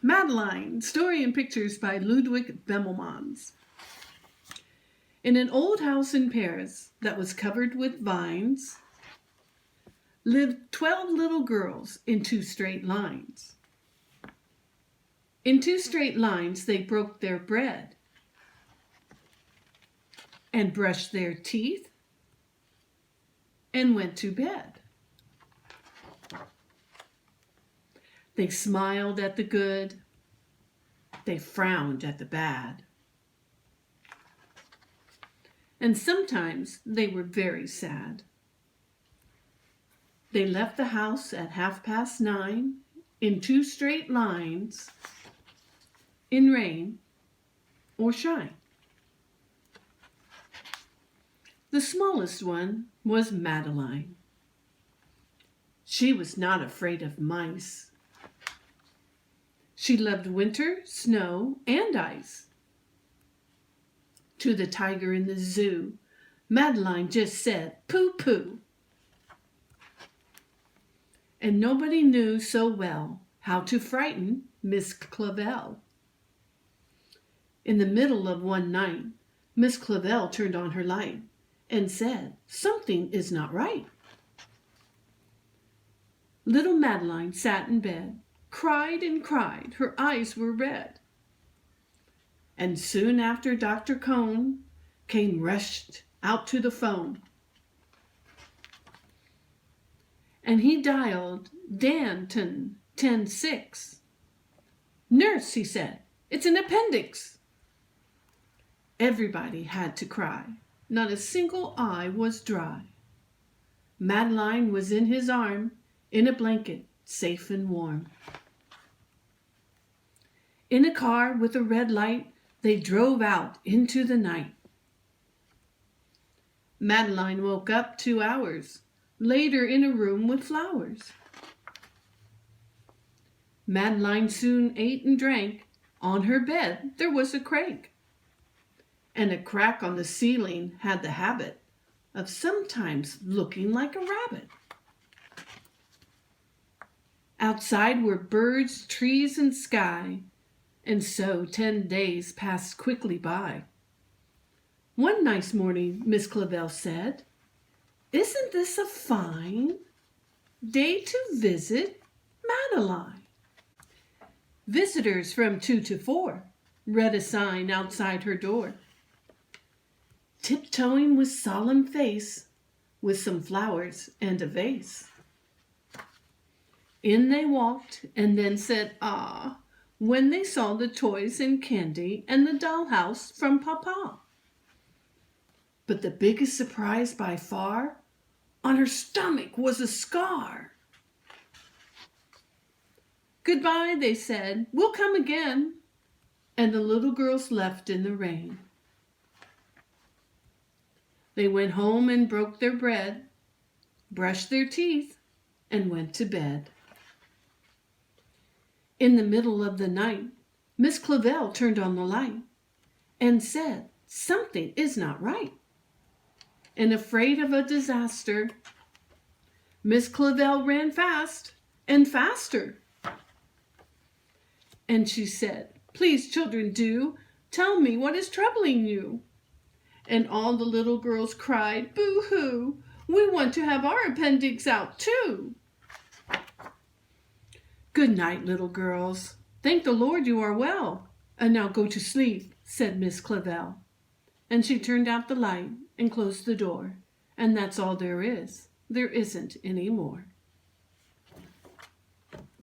Madeline, story and pictures by Ludwig Bemelmans. In an old house in Paris that was covered with vines lived 12 little girls in 2 straight lines. In 2 straight lines they broke their bread and brushed their teeth and went to bed. They smiled at the good, they frowned at the bad. And sometimes they were very sad. They left the house at 9:30 in 2 straight lines, in rain or shine. The smallest one was Madeline. She was not afraid of mice. She loved winter, snow, and ice. To the tiger in the zoo, Madeline just said, "Pooh, pooh." And nobody knew so well how to frighten Miss Clavel. In the middle of one night, Miss Clavel turned on her light and said, "Something is not right." Little Madeline sat in bed, cried and cried. Her eyes were red. And soon after Dr. Cone rushed out to the phone. And he dialed Danton 106. "Nurse," he said, "it's an appendix." Everybody had to cry. Not a single eye was dry. Madeline was in his arm, in a blanket, safe and warm. In a car with a red light, they drove out into the night. Madeline woke up 2 hours later in a room with flowers. Madeline soon ate and drank. On her bed there was a crank. And a crack on the ceiling had the habit of sometimes looking like a rabbit. Outside were birds, trees, and sky. And so 10 days passed quickly by. One nice morning, Miss Clavel said, "Isn't this a fine day to visit Madeline?" Visitors from 2 to 4 read a sign outside her door. Tiptoeing with solemn face, with some flowers and a vase. In they walked and then said, "Ah," when they saw the toys and candy and the dollhouse from Papa. But the biggest surprise by far, on her stomach was a scar. "Goodbye," they said, "we'll come again." And the little girls left in the rain. They went home and broke their bread, brushed their teeth, and went to bed. In the middle of the night, Miss Clavel turned on the light and said, "Something is not right." And afraid of a disaster, Miss Clavel ran fast and faster. And she said, "Please, children, do tell me what is troubling you." And all the little girls cried, "Boo-hoo, we want to have our appendix out too." "Good night, little girls. Thank the Lord you are well. And now go to sleep," said Miss Clavel. And she turned out the light and closed the door. And that's all there is. There isn't any more.